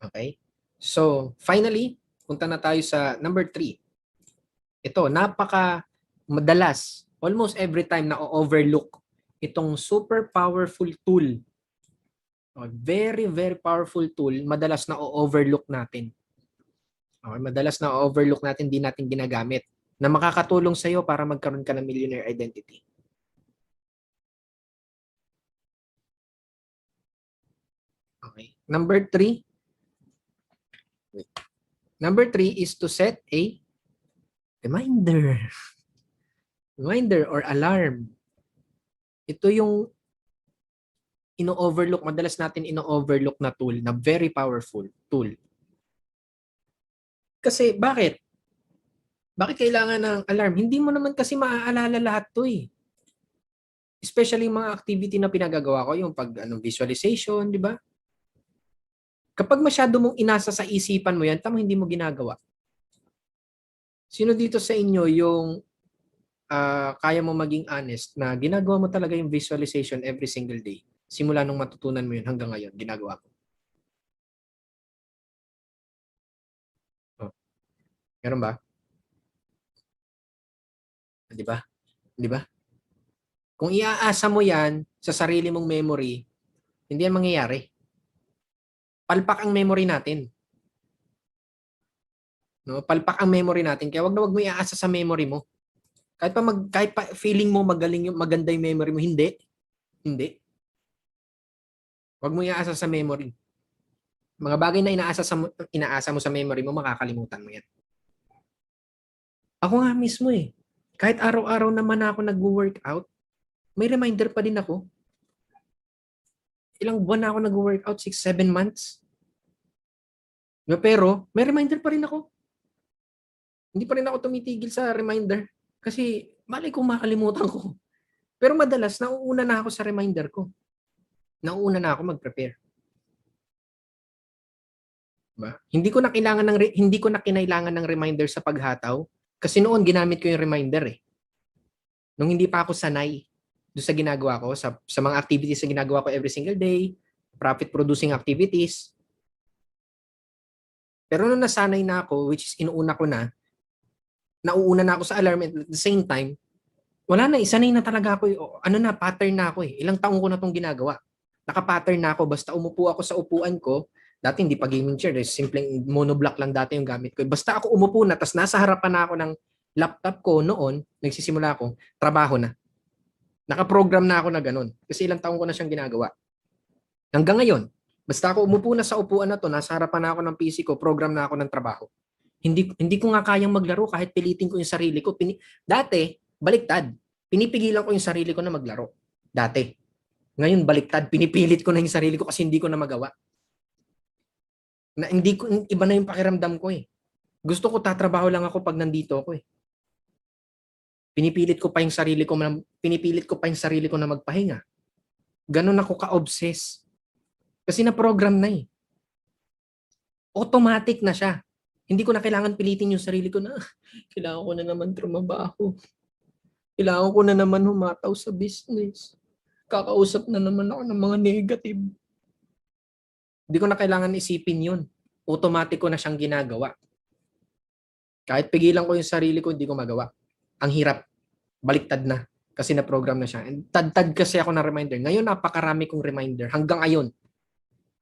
Okay? So, finally, punta na tayo sa number 3. Ito, madalas, almost every time na overlook itong super powerful tool. Very, very powerful tool, madalas na overlook natin. Okay, madalas na overlook natin, di natin ginagamit, na makakatulong sa iyo para magkaroon ka ng millionaire identity. Okay. Number 3. Number 3 is to set a reminder. Reminder or alarm. Ito yung madalas natin ino-overlook na tool, na very powerful tool. Kasi bakit? Bakit kailangan ng alarm? Hindi mo naman kasi maaalala lahat to eh. Especially mga activity na pinagagawa ko, yung visualization, di ba? Kapag masyado mong inasa sa isipan mo yan, hindi mo ginagawa. Sino dito sa inyo yung kaya mo maging honest na ginagawa mo talaga yung visualization every single day? Simula nung matutunan mo yun hanggang ngayon, ginagawa mo. Oh. Meron ba? Di ba? Di ba? Kung iaasa mo yan sa sarili mong memory, hindi yan mangyayari. Palpak ang memory natin. No, palpak ang memory natin. Kaya wag mo iaasa sa memory mo. Kahit pa feeling mo maganda yung memory mo, hindi. Hindi. Wag mo iaasa sa memory. Mga bagay na inaasa mo sa memory mo, makakalimutan mo yan. Ako nga mismo eh. Kahit araw-araw naman ako nag-workout, may reminder pa din ako. Ilang buwan na ako nag-workout, 6-7 months. Pero may reminder pa rin ako. Hindi pa rin ako tumitigil sa reminder. Kasi malay ko makalimutan ko. Pero madalas, nauuna na ako sa reminder ko. Nauuna na ako mag-prepare. Diba? Hindi ko na kinailangan ng reminder sa paghataw kasi noon ginamit ko yung reminder eh. Nung hindi pa ako sanay doon sa ginagawa ko, sa mga activities na ginagawa ko every single day, profit producing activities. Pero nung nasanay na ako, which is inuuna ko na, nauuna na ako sa alarm at the same time, wala na, isanay na talaga ako. Pattern na ako eh. Ilang taong ko na itong ginagawa. Naka-pattern na ako. Basta umupo ako sa upuan ko, dati hindi pa gaming chair, simpleng monoblock lang dati yung gamit ko. Basta ako umupo na, tas nasa harapan na ako ng laptop ko noon, nagsisimula ako, trabaho na. Naka-program na ako na ganun. Kasi ilang taong ko na siyang ginagawa. Hanggang ngayon, basta ako umupo na sa upuan na to, nasa harapan na ako ng PC ko, program na ako ng trabaho. Hindi ko nga kayang maglaro kahit pilitin ko yung sarili ko. Dati, baliktad. Pinipigilan ko yung sarili ko na maglaro. Dati. Ngayon, baliktad. Pinipilit ko na yung sarili ko kasi hindi ko na magawa. Iba na yung pakiramdam ko eh. Gusto ko tatrabaho lang ako pag nandito ako eh. Pinipilit ko pa yung sarili ko na magpahinga. Ganun ako ka-obsess. Kasi na-program na eh. Automatic na siya. Hindi ko na kailangan pilitin yung sarili ko na kailangan ko na naman trumabaho. Kailangan ko na naman humataw sa business. Kakausap na naman ako ng mga negative. Hindi ko na kailangan isipin yun. Automatic ko na siyang ginagawa. Kahit pigilan ko yung sarili ko, hindi ko magawa. Ang hirap. Baliktad na. Kasi na-program na siya. And tad kasi ako na reminder. Ngayon, napakarami kong reminder. Hanggang ngayon,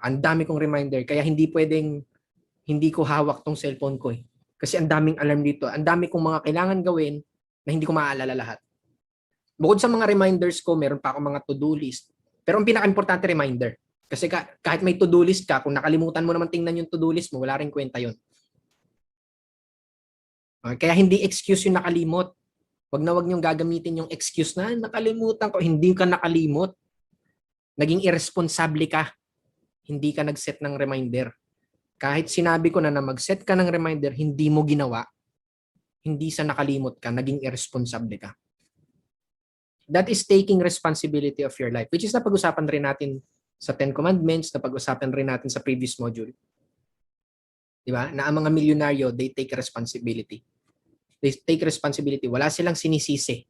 ang dami kong reminder. Kaya hindi ko hawak tong cellphone ko eh. Kasi ang daming alarm dito. Ang dami kong mga kailangan gawin na hindi ko maaalala lahat. Bukod sa mga reminders ko, meron pa akong mga to-do list. Pero ang pinaka-importante, reminder. Kasi kahit may to-do list ka, kung nakalimutan mo naman tingnan yung to-do list mo, wala rin kwenta yun. Kaya hindi excuse yung nakalimot. Wag niyong gagamitin yung excuse na nakalimutan ko. Hindi ka nakalimot. Naging irresponsible ka. Hindi ka nag-set ng reminder. Kahit sinabi ko na mag-set ka ng reminder, hindi mo ginawa, hindi sa nakalimot ka, naging irresponsible ka. That is taking responsibility of your life, which is napag-usapan rin natin sa 10 Commandments, napag-usapan rin natin sa previous module. Diba? Na ang mga milyonaryo, they take responsibility. They take responsibility. Wala silang sinisisi.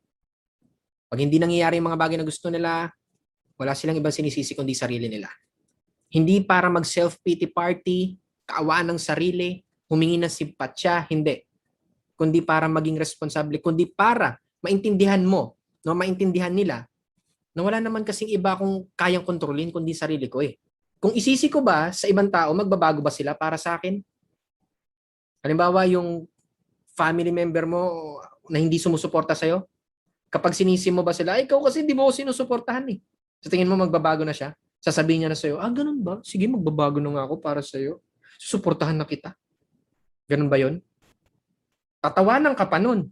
Pag hindi nangyayari yung mga bagay na gusto nila, wala silang ibang sinisisi kundi sarili nila. Hindi para mag-self-pity party, kaawaan ng sarili, humingi ng simpatya, hindi. Kundi para maging responsable, kundi para maintindihan mo, no, maintindihan nila na wala naman kasing iba kung kayang kontrolin kundi sarili ko eh. Kung isisi ko ba sa ibang tao, magbabago ba sila para sa akin? Halimbawa, yung family member mo na hindi sumusuporta sa'yo, kapag sinisi mo ba sila, ikaw kasi hindi mo ako sinusuportahan eh. Sa tingin mo magbabago na siya? Sasabihin niya na sa'yo, ganun ba? Sige, magbabago na nga ako para sa'yo. Susuportahan na kita. Ganun ba yun? Tatawanan ka pa nun.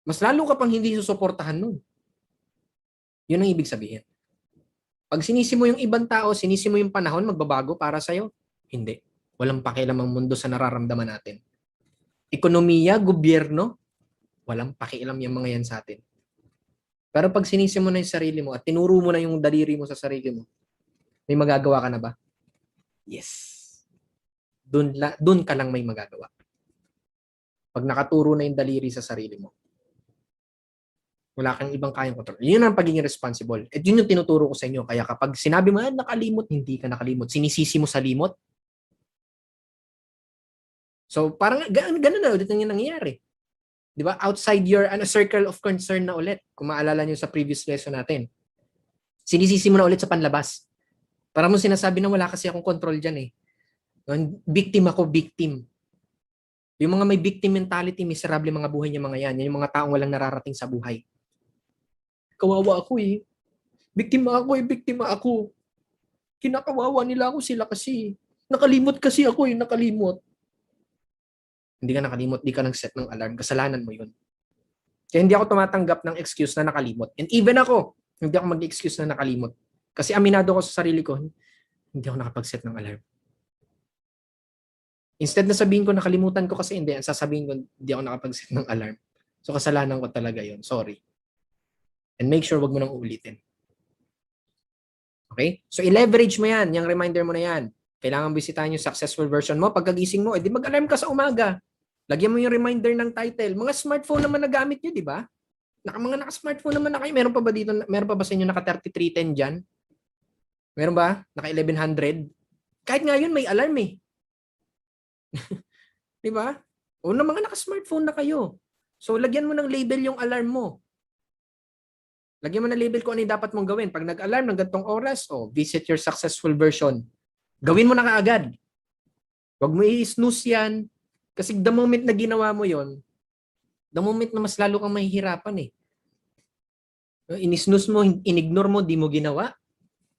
Mas lalo ka pang hindi susuportahan nun. Yun ang ibig sabihin. Pag sinisi mo yung ibang tao, sinisi mo yung panahon, magbabago para sa'yo? Hindi. Walang pakialam ang mundo sa nararamdaman natin. Ekonomiya, gobyerno, walang pakialam yung mga yan sa atin. Pero pag sinisi mo na yung sarili mo at tinuro mo na yung daliri mo sa sarili mo, may magagawa ka na ba? Yes. Doon ka lang may magagawa. Pag nakaturo na yung daliri sa sarili mo, wala kang ibang kayang kontrol. Yun ang pagiging responsible. At yun yung tinuturo ko sa inyo. Kaya kapag sinabi mo, nakalimot, hindi ka nakalimot. Sinisisi mo sa limot. So, parang ganun na ulit yung nangyayari. Di ba? Outside your circle of concern na ulit. Kung maalala nyo sa previous lesson natin. Sinisisi mo na ulit sa panlabas. Para mo sinasabi na wala kasi akong control dyan eh. Victim ako, victim. Yung mga may victim mentality, miserable mga buhay niya mga yan. Yan yung mga taong walang nararating sa buhay. Kawawa ako eh. Biktima ako. Kinakawawa nila ako sila kasi. Nakalimot kasi ako eh, nakalimot. Hindi ka nakalimot, di ka nag-set ng alarm. Kasalanan mo yun. Kaya hindi ako tumatanggap ng excuse na nakalimot. And even ako, hindi ako mag-excuse na nakalimot. Kasi aminado ko sa sarili ko, hindi ako nakapag-set ng alarm. Instead na sabihin ko nakalimutan ko kasi hindi, ang sasabihin ko hindi ako nakapag-set ng alarm. So kasalanan ko talaga yun. Sorry. And make sure wag mo nang uulitin. Okay? So i-leverage mo yan, yung reminder mo na yan. Kailangan bisitahin yung successful version mo. Pagkagising mo, edi mag-alarm ka sa umaga. Lagyan mo yung reminder ng title. Mga smartphone naman na gamit nyo, di ba? Mga naka-smartphone naman na kayo. Meron pa ba dito? Meron pa ba sa inyo naka-3310 dyan? Meron ba? Naka-1100? Kahit ngayon may alarm eh. Di ba? O na mga naka-smartphone na kayo. So lagyan mo ng label yung alarm mo. Lagyan mo ng label kung ano yung dapat mong gawin. Pag nag-alarm ng gantong oras, visit your successful version. Gawin mo na kaagad. Huwag mo i-snooze yan. Kasi the moment na ginawa mo yon, the moment na mas lalo kang mahihirapan eh. In-snooze mo, in-ignore mo, di mo ginawa.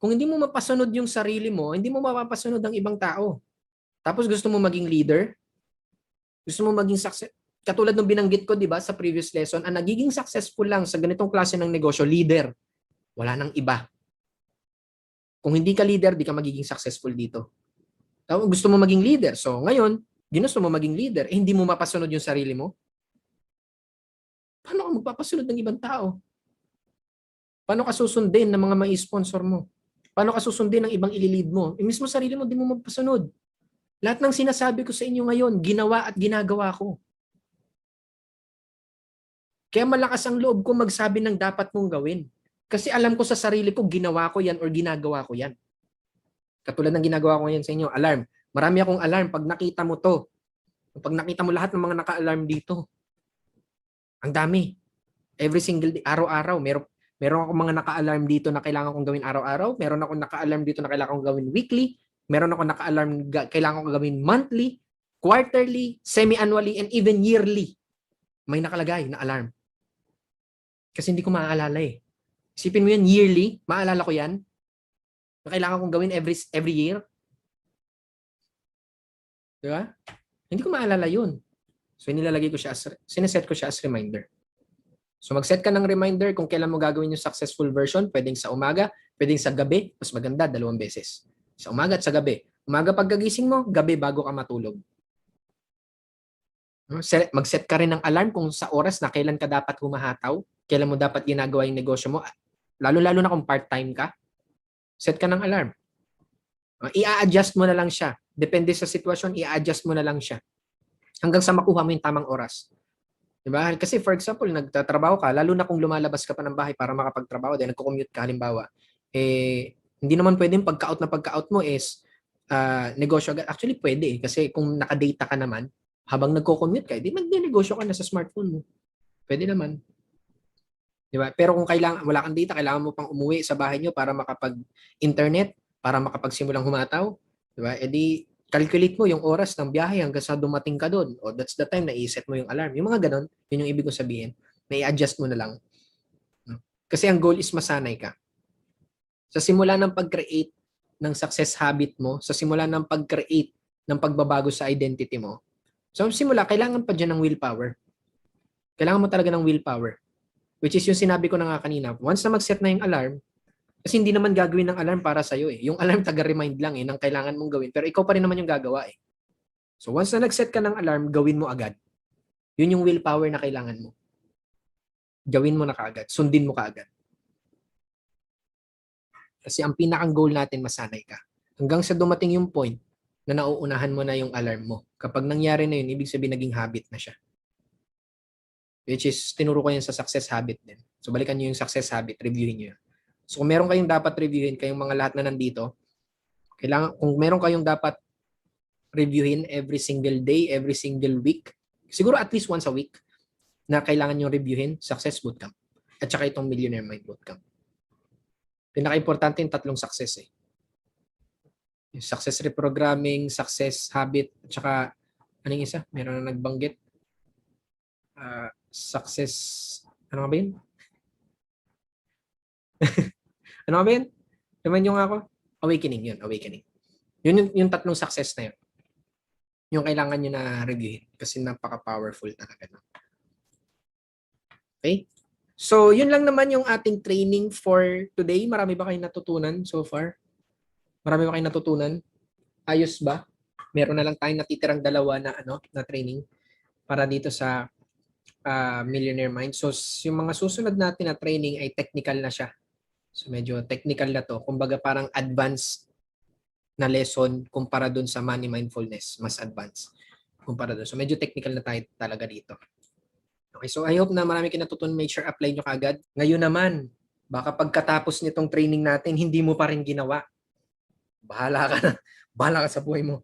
Kung hindi mo mapasunod yung sarili mo, hindi mo mapapasunod ang ibang tao. Tapos gusto mo maging leader? Gusto mo maging success? Katulad ng binanggit ko, di ba, sa previous lesson, ang nagiging successful lang sa ganitong klase ng negosyo, leader. Wala nang iba. Kung hindi ka leader, di ka magiging successful dito. Gusto mo maging leader. So ngayon, ginusto mo maging leader, hindi mo mapasunod yung sarili mo? Paano ka magpapasunod ng ibang tao? Paano ka susundin ng mga mai-sponsor mo? Paano ka susundin ng ibang ililid mo? Mismo sarili mo, di mo mapasunod. Lahat ng sinasabi ko sa inyo ngayon, ginawa at ginagawa ko. Kaya malakas ang loob ko magsabi ng dapat mong gawin. Kasi alam ko sa sarili ko, ginawa ko yan or ginagawa ko yan. Katulad ng ginagawa ko yan sa inyo, alarm. Marami akong alarm pag nakita mo to. Pag nakita mo lahat ng mga naka-alarm dito. Ang dami. Every single day, araw-araw. Meron akong mga naka-alarm dito na kailangan kong gawin araw-araw. Meron akong naka-alarm dito na kailangan kong gawin weekly. Meron akong naka-alarm kailangan kong gawin monthly, quarterly, semi-annually, and even yearly. May nakalagay na alarm. Kasi hindi ko maaalala eh. Isipin mo yan, yearly, maalala ko yan. Na kailangan kong gawin every year. Di ba? Hindi ko maalala yun. So, nilalagay ko siya sineset ko siya as reminder. So, mag-set ka ng reminder kung kailan mo gagawin yung successful version. Pwedeng sa umaga, pwedeng sa gabi. Mas maganda, 2 beses. Sa umaga at sa gabi. Umaga pagkagising mo, gabi bago ka matulog. Mag-set ka rin ng alarm kung sa oras na kailan ka dapat humahataw. Kailan mo dapat ginagawa yung negosyo mo. Lalo-lalo na kung part-time ka. Set ka ng alarm. I-adjust mo na lang siya. Depende sa sitwasyon, i-adjust mo na lang siya. Hanggang sa makuha mo yung tamang oras. Diba? Kasi for example, nagtatrabaho ka, lalo na kung lumalabas ka pa ng bahay para makapagtrabaho, dahil nagko-commute ka halimbawa, hindi naman pwedeng pagka-out na pagka-out mo is negosyo agad. Actually, pwede eh. Kasi kung nakadata ka naman, habang nagko-commute ka, di magne-negosyo ka na sa smartphone mo. Pwede naman. Di ba? Pero kung wala kang data, kailangan mo pang umuwi sa bahay nyo para makapag-internet, para makapagsimulang humataw. Di ba? E di, calculate mo yung oras ng biyahe hanggang sa dumating ka doon. O that's the time na i-set mo yung alarm. Yung mga ganon, yun yung ibig ko sabihin. May adjust mo na lang. Kasi ang goal is masanay ka. Sa simula ng pag-create ng success habit mo, sa simula ng pag-create ng pagbabago sa identity mo, so simula, kailangan pa dyan ng willpower. Kailangan mo talaga ng willpower. Which is yung sinabi ko na nga kanina, once na mag-set na yung alarm, kasi hindi naman gagawin ng alarm para sa'yo eh. Yung alarm taga-remind lang eh, ng kailangan mong gawin. Pero ikaw pa rin naman yung gagawa eh. So once na nag-set ka ng alarm, gawin mo agad. Yun yung willpower na kailangan mo. Gawin mo na kaagad. Sundin mo kaagad. Kasi ang pinakang goal natin, masanay ka. Hanggang sa dumating yung point na nauunahan mo na yung alarm mo. Kapag nangyari na yun, ibig sabihin naging habit na siya. Which is, tinuro ko yan sa success habit din. So balikan nyo yung success habit, reviewin nyo yun. So kung meron kayong dapat reviewin, kayong mga lahat na nandito, kung meron kayong dapat reviewin every single day, every single week, siguro at least once a week, na kailangan nyo reviewin, Success Bootcamp. At saka itong Millionaire Mind Bootcamp. Pinaka-importante yung tatlong success eh. Yung success reprogramming, success habit, at saka, anong isa? Meron na nagbanggit. Success, ano nga ba yun? Ano nga ba yun? Naman yung ako? Awakening yun, awakening. Yun yung tatlong success na yun. Yung kailangan nyo na reviewin kasi napaka-powerful talaga. Okay? So, yun lang naman yung ating training for today. Marami ba kayong natutunan so far? Marami ba kayong natutunan? Ayos ba? Meron na lang tayong natitirang dalawa na training para dito sa Millionaire Mind. So, yung mga susunod natin na training ay technical na siya. So, medyo technical na to. Kumbaga parang advanced na lesson kumpara dun sa money mindfulness. Mas advanced kumpara dun. So, medyo technical na tayo talaga dito. Okay, so I hope na marami kayo natutunan. Make sure apply nyo kaagad. Ngayon naman, baka pagkatapos nitong training natin, hindi mo pa rin ginawa. Bahala ka na. Bahala ka sa buhay mo.